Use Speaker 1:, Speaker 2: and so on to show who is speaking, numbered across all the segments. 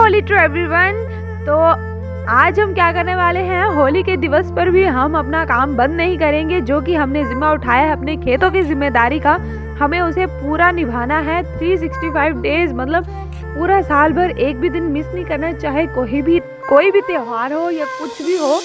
Speaker 1: Holi to everyone. तो आज हम क्या करने वाले हैं, होली के दिवस पर भी हम अपना काम बंद नहीं करेंगे। जो कि हमने जिम्मा उठाया है अपने खेतों की जिम्मेदारी का, हमें उसे पूरा निभाना है। 365 डेज मतलब पूरा साल भर एक भी दिन मिस नहीं करना, चाहे कोई भी त्यौहार हो या कुछ भी हो।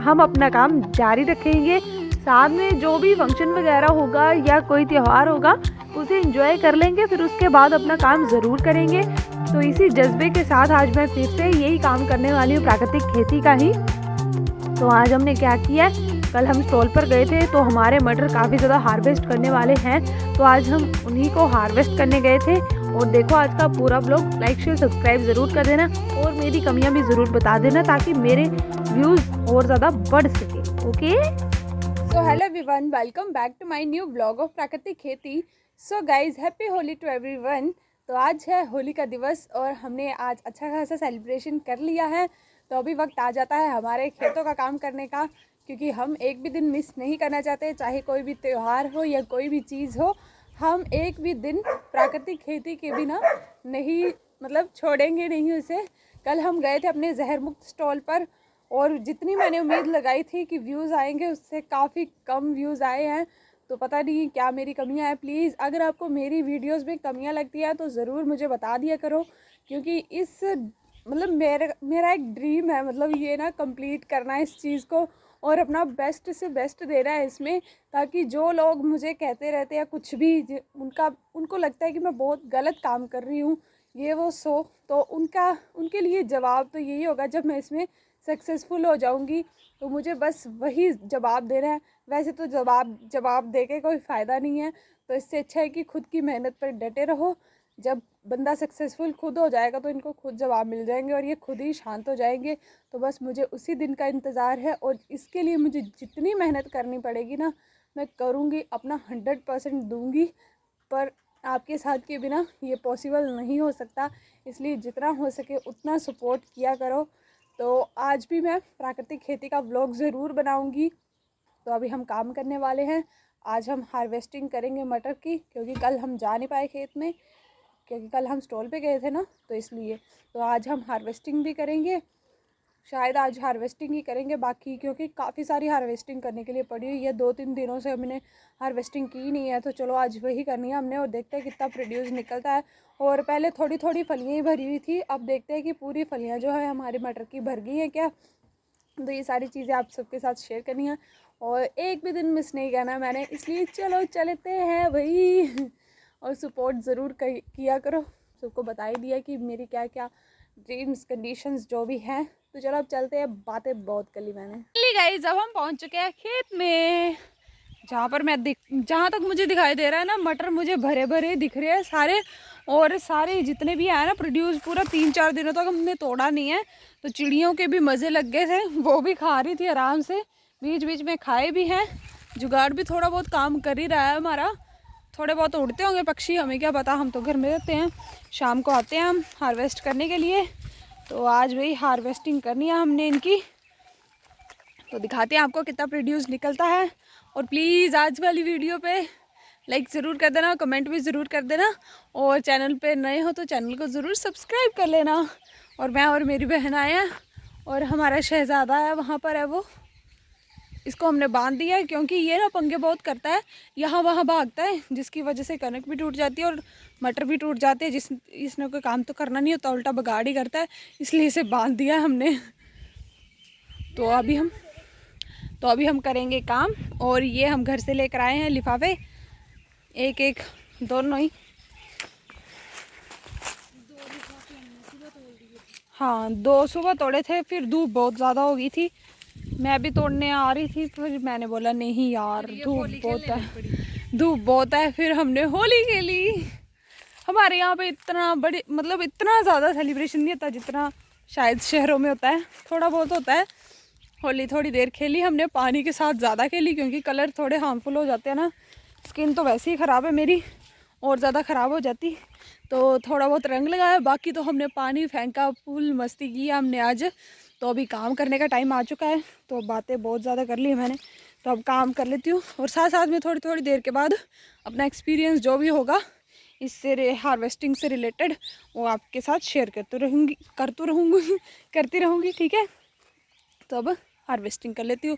Speaker 1: हम अपना काम जारी रखेंगे। साथ में जो भी फंक्शन वगैरह होगा या कोई त्यौहार होगा उसे एंजॉय कर लेंगे, फिर उसके बाद अपना काम ज़रूर करेंगे। तो इसी जज्बे के साथ आज मैं फिर से यही काम करने वाली हूँ, प्राकृतिक खेती का ही। तो आज हमने क्या किया है, कल हम स्टॉल पर गए थे तो हमारे मटर काफ़ी ज़्यादा हार्वेस्ट करने वाले हैं, तो आज हम उन्हीं को हार्वेस्ट करने गए थे। और देखो आज का पूरा ब्लॉग लाइक शेयर सब्सक्राइब ज़रूर कर देना और मेरी कमियाँ भी ज़रूर बता देना ताकि मेरे व्यूज़ और ज़्यादा बढ़ सके। Okay, so hello everyone, welcome back to my new blog of प्राकृतिक खेती। So guys, happy Holi to everyone. तो आज है होली का दिवस और हमने आज अच्छा खासा सेलिब्रेशन कर लिया है। तो अभी वक्त आ जाता है हमारे खेतों का काम करने का, क्योंकि हम एक भी दिन मिस नहीं करना चाहते, चाहे कोई भी त्यौहार हो या कोई भी चीज़ हो। हम एक भी दिन प्राकृतिक खेती के बिना नहीं मतलब छोड़ेंगे नहीं उसे। कल हम गए थे अपने जहर मुक्त स्टॉल पर और जितनी मैंने उम्मीद लगाई थी कि व्यूज़ आएंगे उससे काफ़ी कम व्यूज़ आए हैं। तो पता नहीं क्या मेरी कमियां हैं। प्लीज़ अगर आपको मेरी वीडियोस में कमियां लगती हैं तो ज़रूर मुझे बता दिया करो, क्योंकि इस मतलब मेरा एक ड्रीम है, मतलब ये ना कंप्लीट करना है इस चीज़ को और अपना बेस्ट से बेस्ट देना है इसमें, ताकि जो लोग मुझे कहते रहते हैं कुछ भी उनको लगता है कि मैं बहुत गलत काम कर रही हूँ ये वो तो उनके लिए जवाब तो यही होगा जब मैं इसमें सक्सेसफुल हो जाऊंगी। तो मुझे बस वही जवाब देना है। वैसे तो जवाब दे के कोई फ़ायदा नहीं है, तो इससे अच्छा है कि खुद की मेहनत पर डटे रहो। जब बंदा सक्सेसफुल खुद हो जाएगा तो इनको खुद जवाब मिल जाएंगे और ये खुद ही शांत हो जाएंगे। तो बस मुझे उसी दिन का इंतज़ार है और इसके लिए मुझे जितनी मेहनत करनी पड़ेगी ना मैं करूँगी, अपना 100% दूँगी। पर आपके साथ के बिना ये पॉसिबल नहीं हो सकता, इसलिए जितना हो सके उतना सपोर्ट किया करो। तो आज भी मैं प्राकृतिक खेती का व्लॉग ज़रूर बनाऊंगी। तो अभी हम काम करने वाले हैं। आज हम हार्वेस्टिंग करेंगे मटर की, क्योंकि कल हम जा नहीं पाए खेत में, क्योंकि कल हम स्टॉल पे गए थे ना, तो इसलिए। तो आज हम हार्वेस्टिंग भी करेंगे, शायद आज हार्वेस्टिंग ही करेंगे बाकी, क्योंकि काफ़ी सारी हार्वेस्टिंग करने के लिए पड़ी हुई है। 2-3 दिनों से हमने हार्वेस्टिंग की नहीं है, तो चलो आज वही करनी है हमने और देखते हैं कितना प्रोड्यूस निकलता है। और पहले थोड़ी थोड़ी फलियाँ ही भरी हुई थी, अब देखते हैं कि पूरी फलियाँ जो है हमारे मटर की भर गई हैं क्या। तो ये सारी चीज़ें आप सबके साथ शेयर करनी है और एक भी दिन मिस नहीं करना मैंने, इसलिए चलो चलते हैं भाई। और सपोर्ट ज़रूर किया करो। सबको बता ही दिया कि मेरी क्या क्या ड्रीम्स कंडीशंस जो भी हैं। तो चलो अब चलते हैं, बातें बहुत कर ली मैंने। गाइस, अब हम पहुंच चुके हैं खेत में, जहाँ तक मुझे दिखाई दे रहा है ना, मटर मुझे भरे भरे दिख रहे हैं सारे। और सारे जितने भी हैं ना प्रोड्यूस, पूरा 3-4 दिनों तक हमने तोड़ा नहीं है। तो चिड़ियों के भी मज़े लग गए थे, वो भी खा रही थी आराम से, बीच बीच में खाए भी हैं। जुगाड़ भी थोड़ा बहुत काम कर ही रहा है हमारा। थोड़े बहुत उड़ते होंगे पक्षी, हमें क्या पता, हम तो घर में रहते हैं। शाम को आते हैं हम हार्वेस्ट करने के लिए। तो आज वही हार्वेस्टिंग करनी है हमने इनकी, तो दिखाते हैं आपको कितना प्रोड्यूस निकलता है। और प्लीज़ आज वाली वीडियो पे लाइक ज़रूर कर देना, कमेंट भी ज़रूर कर देना, और चैनल पे नए हो तो चैनल को ज़रूर सब्सक्राइब कर लेना। और मैं और मेरी बहन आए हैं और हमारा शहज़ादा है वहाँ पर है, वो इसको हमने बांध दिया है, क्योंकि ये ना पंगे बहुत करता है, यहाँ वहाँ भागता है, जिसकी वजह से कनक भी टूट जाती है और मटर भी टूट जाते हैं। इसने कोई काम तो करना नहीं होता, उल्टा बगाड़ ही करता है, इसलिए इसे बांध दिया हमने। तो अभी हम करेंगे काम। और ये हम घर से लेकर आए हैं लिफाफे, एक एक दोनों ही। हाँ, 2 सुबह तोड़े थे, फिर धूप बहुत ज़्यादा हो गई थी, मैं भी तोड़ने आ रही थी, फिर मैंने बोला नहीं यार धूप बहुत है। फिर हमने होली खेली। हमारे यहाँ पे इतना बड़ी मतलब इतना ज़्यादा सेलिब्रेशन नहीं होता जितना शायद शहरों में होता है, थोड़ा बहुत होता है। होली थोड़ी देर खेली हमने, पानी के साथ ज़्यादा खेली, क्योंकि कलर थोड़े हार्मफुल हो जाते हैं ना, स्किन तो वैसे ही ख़राब है मेरी, और ज़्यादा ख़राब हो जाती। तो थोड़ा बहुत रंग लगाया, बाकी तो हमने पानी फेंका, फुल मस्ती की हमने आज। तो अभी काम करने का टाइम आ चुका है, तो बातें बहुत ज़्यादा कर ली मैंने, तो अब काम कर लेती हूँ। और साथ साथ में थोड़ी थोड़ी देर के बाद अपना एक्सपीरियंस जो भी होगा
Speaker 2: इससे हार्वेस्टिंग से रिलेटेड वो आपके साथ शेयर करती रहूँगी। ठीक है, तो अब हार्वेस्टिंग कर लेती हूँ।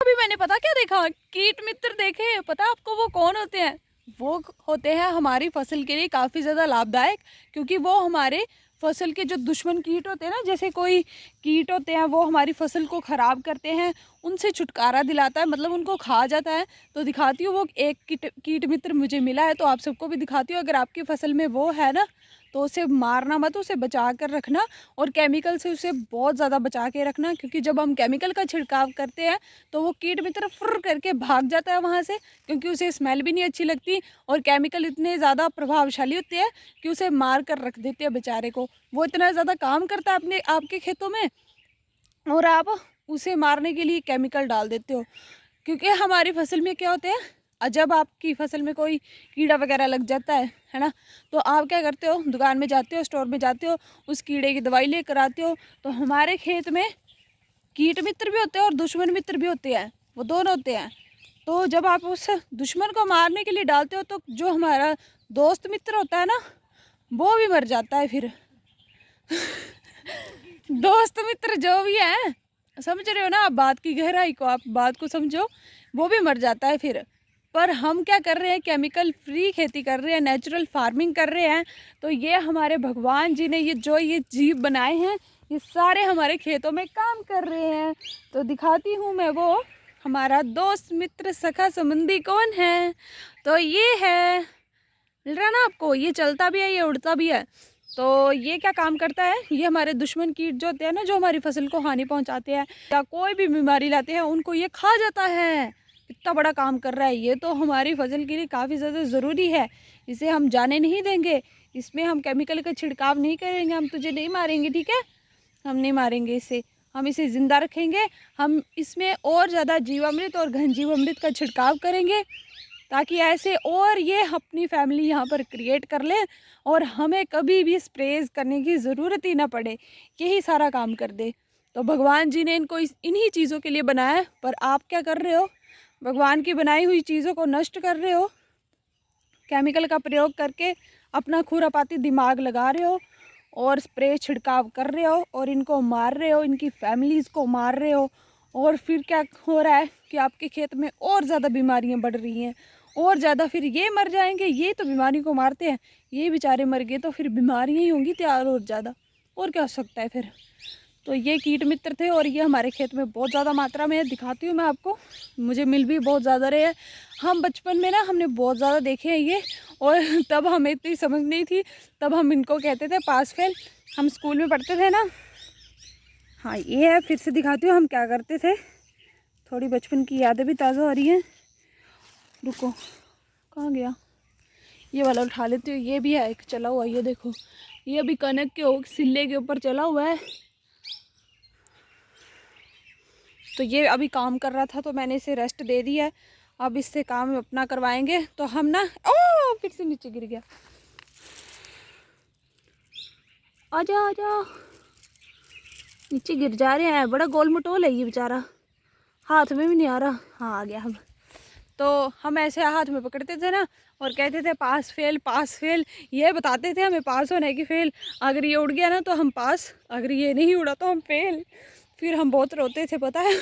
Speaker 2: अभी मैंने पता क्या देखा, कीट मित्र देखे। पता आपको वो कौन होते हैं? वो होते हैं हमारी फसल के लिए काफ़ी ज़्यादा लाभदायक, क्योंकि वो हमारे फसल के जो दुश्मन कीट होते हैं ना, जैसे कोई कीट होते हैं वो हमारी फसल को ख़राब करते हैं, उनसे छुटकारा दिलाता है, मतलब उनको खा जाता है। तो दिखाती हूँ वो एक कीट मित्र मुझे मिला है, तो आप सबको भी दिखाती हूँ। अगर आपकी फसल में वो है ना, तो उसे मारना मत, उसे बचा कर रखना, और केमिकल से उसे बहुत ज़्यादा बचा के रखना, क्योंकि जब हम केमिकल का छिड़काव करते हैं तो वो कीट मित्र फुर्र करके भाग जाता है वहाँ से, क्योंकि उसे स्मेल भी नहीं अच्छी लगती, और केमिकल इतने ज़्यादा प्रभावशाली होते हैं कि उसे मार कर रख देते हैं बेचारे को। वो इतना ज़्यादा काम करता है अपने आपके खेतों में, और आप उसे मारने के लिए केमिकल डाल देते हो। क्योंकि हमारी फसल में क्या होते हैं, जब आपकी फसल में कोई कीड़ा वगैरह लग जाता है ना, तो आप क्या करते हो, दुकान में जाते हो, स्टोर में जाते हो, उस कीड़े की दवाई लेकर आते हो। तो हमारे खेत में कीट मित्र भी होते हैं और दुश्मन मित्र भी होते हैं, वो दोनों होते हैं। तो जब आप उस दुश्मन को मारने के लिए डालते हो, तो जो हमारा दोस्त मित्र होता है ना, वो भी मर जाता है फिर। दोस्त मित्र जो भी है, समझ रहे हो ना आप बात की गहराई को, आप बात को समझो, वो भी मर जाता है फिर। पर हम क्या कर रहे हैं, केमिकल फ्री खेती कर रहे हैं, नेचुरल फार्मिंग कर रहे हैं। तो ये हमारे भगवान जी ने ये जीव बनाए हैं, ये सारे हमारे खेतों में काम कर रहे हैं। तो दिखाती हूँ मैं वो हमारा दोस्त मित्र सखा संबंधी कौन है। तो ये है, मिल रहा ना आपको, ये चलता भी है, ये उड़ता भी है। तो ये क्या काम करता है, ये हमारे दुश्मन कीट जो होते हैं ना, जो हमारी फसल को हानि पहुंचाते हैं या कोई भी बीमारी लाते हैं, उनको ये खा जाता है। इतना बड़ा काम कर रहा है ये, तो हमारी फसल के लिए काफ़ी ज़्यादा ज़रूरी है। इसे हम जाने नहीं देंगे, इसमें हम केमिकल का छिड़काव नहीं करेंगे, हम तुझे नहीं मारेंगे, ठीक है, हम नहीं मारेंगे इसे, हम इसे ज़िंदा रखेंगे। हम इसमें और ज़्यादा जीवामृत और घन जीवामृत का छिड़काव करेंगे, ताकि ऐसे और ये अपनी फैमिली यहाँ पर क्रिएट कर ले, और हमें कभी भी स्प्रेज करने की ज़रूरत ही ना पड़े, यही सारा काम कर दे। तो भगवान जी ने इनको इन्हीं चीज़ों के लिए बनाया है। पर आप क्या कर रहे हो, भगवान की बनाई हुई चीज़ों को नष्ट कर रहे हो, केमिकल का प्रयोग करके अपना खुरापाती दिमाग लगा रहे हो, और स्प्रे छिड़काव कर रहे हो, और इनको मार रहे हो, इनकी फैमिलीज़ को मार रहे हो। और फिर क्या हो रहा है कि आपके खेत में और ज़्यादा बीमारियां बढ़ रही हैं, और ज़्यादा फिर ये मर जाएंगे। ये तो बीमारी को मारते हैं, ये बेचारे मर गए तो फिर बीमारियां ही होंगी तैयार और ज़्यादा, और क्या हो सकता है फिर। तो ये कीट मित्र थे, और ये हमारे खेत में बहुत ज़्यादा मात्रा में है। दिखाती हूँ मैं आपको, मुझे मिल भी बहुत ज़्यादा रहे हैं। हम बचपन में ना हमने बहुत ज़्यादा देखे हैं ये, और तब हमें इतनी समझ नहीं थी, तब हम इनको कहते थे पास फेल, हम स्कूल में पढ़ते थे ना। हाँ ये है, फिर से दिखाती हूँ हम क्या करते थे, थोड़ी बचपन की यादें भी ताज़ा हो रही हैं। रुको, कहाँ गया, ये वाला उठा लेती हूँ। ये भी है एक चला हुआ, ये देखो, ये अभी कनक के सिल्ले के ऊपर चला हुआ है। तो ये अभी काम कर रहा था, तो मैंने इसे रेस्ट दे दिया है। अब इससे काम अपना करवाएंगे। तो हम ना, ओ फिर से नीचे गिर गया, आजा आजा, नीचे गिर जा रहे हैं। बड़ा गोल मटोल है ये बेचारा, हाथ में भी नहीं आ रहा। हाँ आ गया अब। तो हम ऐसे हाथ में पकड़ते थे ना, और कहते थे पास फेल पास फेल, ये बताते थे हमें पास होने की फेल। अगर ये उड़ गया ना तो हम पास, अगर ये नहीं उड़ा तो हम फेल। फिर हम बहुत रोते थे, पता है।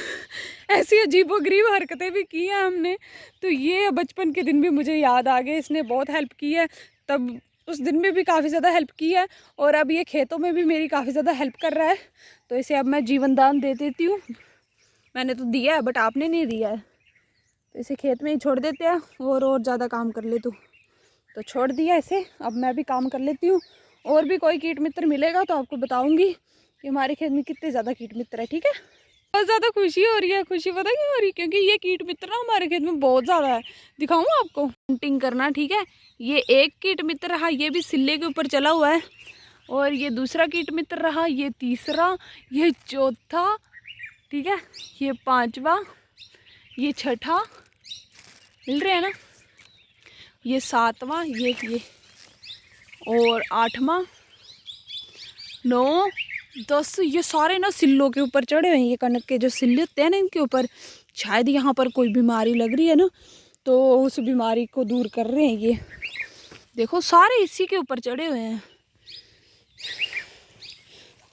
Speaker 2: ऐसी अजीबोगरीब हरकतें भी की हैं हमने। तो ये बचपन के दिन भी मुझे याद आ गए, इसने बहुत हेल्प की है तब, उस दिन में भी काफ़ी ज़्यादा हेल्प की है, और अब ये खेतों में भी मेरी काफ़ी ज़्यादा हेल्प कर रहा है। तो इसे अब मैं जीवन दान दे देती हूँ। मैंने तो दिया है बट आपने नहीं दिया है, तो इसे खेत में ही छोड़ देते हैं, और ज़्यादा काम कर ले तो छोड़ दिया इसे। अब मैं भी काम कर लेती हूँ, और भी कोई कीट मित्र मिलेगा तो आपको बताऊँगी कि हमारे खेत में कितने ज़्यादा कीट मित्र है, ठीक है। बहुत ज़्यादा खुशी हो रही है, खुशी पता क्यों हो रही है, क्योंकि ये कीट मित्र ना हमारे खेत में बहुत ज़्यादा है। दिखाऊँ आपको, काउंटिंग करना, ठीक है। ये एक कीट मित्र रहा, ये भी सिल्ले के ऊपर चला हुआ है, और ये दूसरा कीट मित्र रहा, ये तीसरा, ये चौथा, ठीक है, ये पांचवा, ये छठा, मिल रहे हैं ना, ये सातवां, ये और आठवां, 9, 10, ये सारे ना सिल्लों के ऊपर चढ़े हुए हैं। ये कनक के जो सिल्ले होते हैं ना, इनके ऊपर शायद यहाँ पर कोई बीमारी लग रही है ना, तो उस बीमारी को दूर कर रहे हैं देखो सारे इसी के ऊपर चढ़े हुए हैं।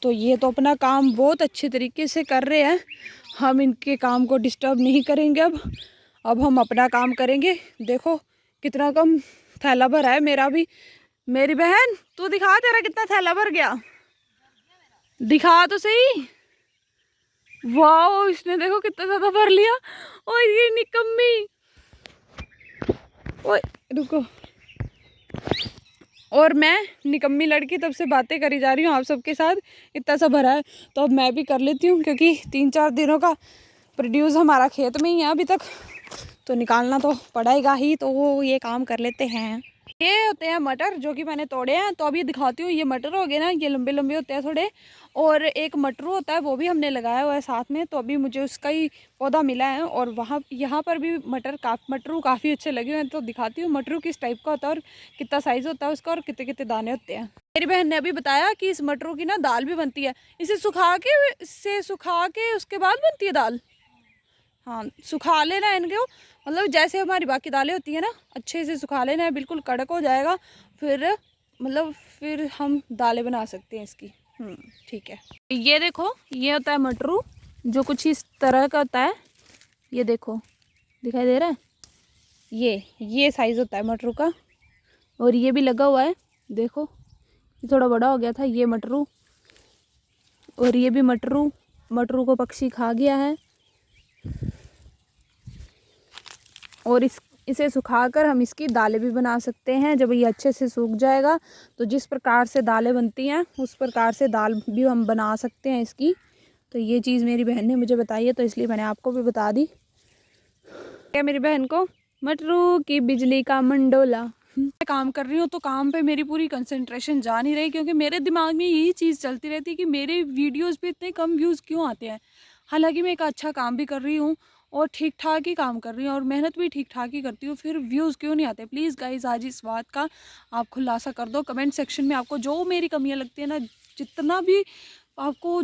Speaker 2: तो ये तो अपना काम बहुत अच्छे तरीके से कर रहे हैं, हम इनके काम को डिस्टर्ब नहीं करेंगे। अब हम अपना काम करेंगे। देखो कितना कम थैला भरा है मेरा भी। मेरी बहन तू दिखा, तेरा कितना थैला भर गया, दिखा तो सही। वाह, इसने देखो कितना ज्यादा भर लिया। और ये निकम्मी, ओए रुको। और मैं निकम्मी लड़की तब से बातें करी जा रही हूँ आप सबके साथ, इतना सा भरा है तो अब मैं भी कर लेती हूँ, क्योंकि 3-4 दिनों का प्रोड्यूस हमारा खेत में ही है अभी तक, तो निकालना तो पड़ेगा ही, तो वो ये काम कर लेते हैं। ये होते हैं मटर जो कि मैंने तोड़े हैं। तो अभी दिखाती हूँ। ये मटर हो गए ना, ये लंबे लंबे होते हैं थोड़े, और एक मटरू होता है वो भी हमने लगाया हुआ है साथ में, तो अभी मुझे उसका ही पौधा मिला है। और वहाँ यहाँ पर भी मटरू काफ़ी अच्छे लगे हुए हैं। तो दिखाती हूँ मटरू किस टाइप का होता है और कितना साइज़ होता है उसका और कितने कितने दाने होते हैं। मेरी बहन ने अभी बताया कि इस मटरू की ना दाल भी बनती है। इसे सुखा के उसके बाद बनती है दाल। हाँ, सुखा लेना है इनको, मतलब जैसे हमारी बाकी दालें होती है ना, अच्छे से सुखा लेना है, बिल्कुल कड़क हो जाएगा, फिर हम दालें बना सकते हैं इसकी। ठीक है। ये देखो, ये होता है मटरू जो कुछ इस तरह का होता है। ये देखो, दिखाई दे रहा है, ये साइज़ होता है मटरू का। और ये भी लगा हुआ है, देखो ये थोड़ा बड़ा हो गया था ये मटरू। और ये भी मटरू को पक्षी खा गया है। और इसे सुखाकर हम इसकी दालें भी बना सकते हैं। जब ये अच्छे से सूख जाएगा तो जिस प्रकार से दालें बनती हैं उस प्रकार से दाल भी हम बना सकते हैं इसकी। तो ये चीज़ मेरी बहन ने मुझे बताई है, तो इसलिए मैंने आपको भी बता दी। क्या मेरी बहन को मटरू की बिजली का मंडोला। मैं काम कर रही हूँ तो काम पे मेरी पूरी कंसंट्रेशन जा नहीं रही, क्योंकि मेरे दिमाग में यही चीज़ चलती रहती है कि मेरे वीडियोज़ पे इतने कम व्यूज़ क्यों आते हैं। हालांकि मैं एक अच्छा काम भी कर रही हूँ और ठीक ठाक ही काम कर रही हूँ और मेहनत भी ठीक ठाक ही करती हूँ, फिर व्यूज़ क्यों नहीं आते। प्लीज़ गाइज आज इस बात का आप खुलासा कर दो कमेंट सेक्शन में। आपको जो मेरी कमियाँ लगती है ना, जितना भी आपको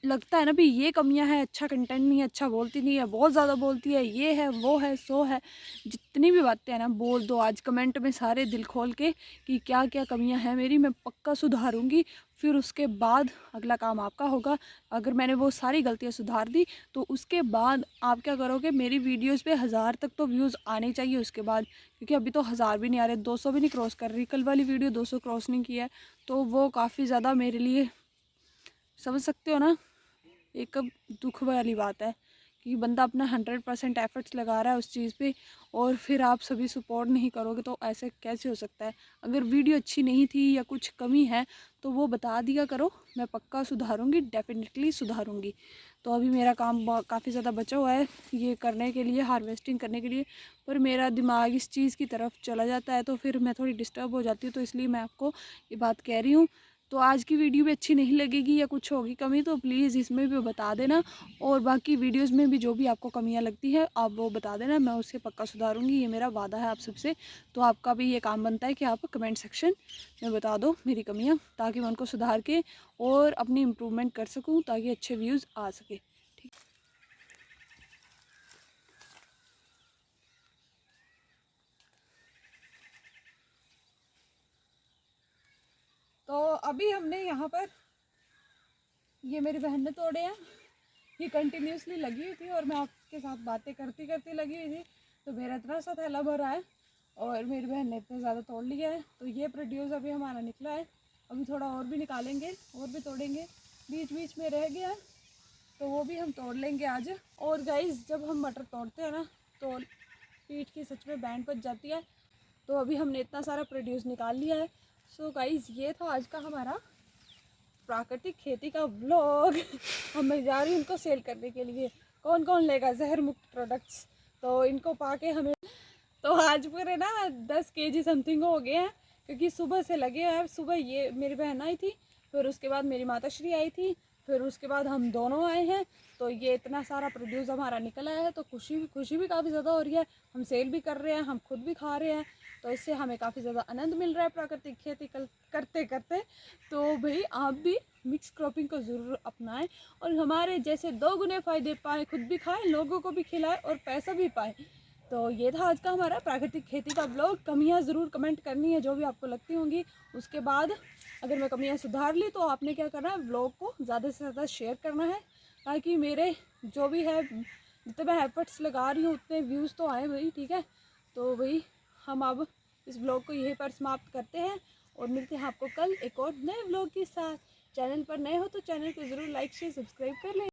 Speaker 2: लगता है ना भी ये कमियां हैं, अच्छा कंटेंट नहीं है, अच्छा बोलती नहीं है, बहुत ज़्यादा बोलती है, ये है वो है सो है, जितनी भी बातें हैं ना बोल दो आज कमेंट में सारे दिल खोल के कि क्या क्या कमियां हैं मेरी, मैं पक्का सुधारूंगी। फिर उसके बाद अगला काम आपका होगा। अगर मैंने वो सारी गलतियां सुधार दी तो उसके बाद आप क्या करोगे, मेरी वीडियोज़ पे 1000 तक तो व्यूज़ आने चाहिए उसके बाद, क्योंकि अभी तो 1000 भी नहीं आ रहे, 200 भी नहीं क्रॉस कर रही। कल वाली वीडियो 200 क्रॉस नहीं किया है, तो वो काफ़ी ज़्यादा मेरे लिए, समझ सकते हो ना, एक दुख वाली बात है कि बंदा अपना 100% एफर्ट्स लगा रहा है उस चीज़ पे और फिर आप सभी सपोर्ट नहीं करोगे, तो ऐसे कैसे हो सकता है। अगर वीडियो अच्छी नहीं थी या कुछ कमी है तो वो बता दिया करो, मैं पक्का सुधारूंगी, डेफिनेटली सुधारूंगी। तो अभी मेरा काम काफ़ी ज़्यादा बचा हुआ है ये करने के लिए, हार्वेस्टिंग करने के लिए, पर मेरा दिमाग इस चीज़ की तरफ चला जाता है तो फिर मैं थोड़ी डिस्टर्ब हो जाती हूँ, तो इसलिए मैं आपको ये बात कह रही हूँ। तो आज की वीडियो भी अच्छी नहीं लगेगी या कुछ होगी कमी तो प्लीज़ इसमें भी बता देना, और बाकी वीडियोस में भी जो भी आपको कमियां लगती है आप वो बता देना, मैं उससे पक्का सुधारूंगी, ये मेरा वादा है आप सबसे। तो आपका भी ये काम बनता है कि आप कमेंट सेक्शन में बता दो मेरी कमियां, ताकि मैं उनको सुधार के और अपनी इम्प्रूवमेंट कर सकूँ, ताकि अच्छे व्यूज़ आ सके। ठीक, तो अभी हमने यहाँ पर, ये मेरी बहन ने तोड़े हैं, ये कंटिन्यूसली लगी हुई थी और मैं आपके साथ बातें करती करती लगी हुई थी, तो मेरा इतना सा थैला भरा है और मेरी बहन ने इतना ज़्यादा तोड़ लिया है। तो ये प्रोड्यूस अभी हमारा निकला है, अभी थोड़ा और भी निकालेंगे और भी तोड़ेंगे, बीच बीच में रह गया है तो वो भी हम तोड़ लेंगे आज। और गाइस जब हम मटर तोड़ते हैं ना तो पीठ की सच में बैंड बज जाती है। तो अभी हमने इतना सारा प्रोड्यूस निकाल लिया है। सो गाइस ये था आज का हमारा प्राकृतिक खेती का व्लॉग। अब मैं जा रही हूँ उनको सेल करने के लिए। कौन कौन लेगा जहर मुक्त प्रोडक्ट्स, तो इनको पाके हमें, तो आज पूरे ना 10 kg समथिंग हो गए हैं, क्योंकि सुबह से लगे हैं। सुबह ये मेरी बहन आई थी, फिर उसके बाद मेरी माताश्री आई थी, फिर उसके बाद हम दोनों आए हैं, तो ये इतना सारा प्रोड्यूस हमारा निकल आया है। तो खुशी भी काफ़ी ज़्यादा हो रही है, हम सेल भी कर रहे हैं, हम खुद भी खा रहे हैं, तो इससे हमें काफ़ी ज़्यादा आनंद मिल रहा है प्राकृतिक खेती करते करते। तो भाई आप भी मिक्स क्रॉपिंग को ज़रूर अपनाएं और हमारे जैसे 2 गुने फ़ायदे पाएँ, खुद भी खाएं, लोगों को भी खिलाएं और पैसा भी पाएं। तो ये था आज का हमारा प्राकृतिक खेती का ब्लॉग। कमियां ज़रूर कमेंट करनी है जो भी आपको लगती होंगी। उसके बाद अगर मैं कमियां सुधार ली तो आपने क्या करना है, ब्लॉग को ज़्यादा से ज़्यादा शेयर करना है, ताकि मेरे जो भी है जितने मैं एफर्ट्स लगा रही हूँ उतने व्यूज़ तो आए भाई। ठीक है, तो वही हम अब इस ब्लॉग को यहीं पर समाप्त करते हैं और मिलते हैं आपको कल एक और नए ब्लॉग के साथ। चैनल पर नए हो तो चैनल को ज़रूर लाइक शेयर सब्सक्राइब कर लें।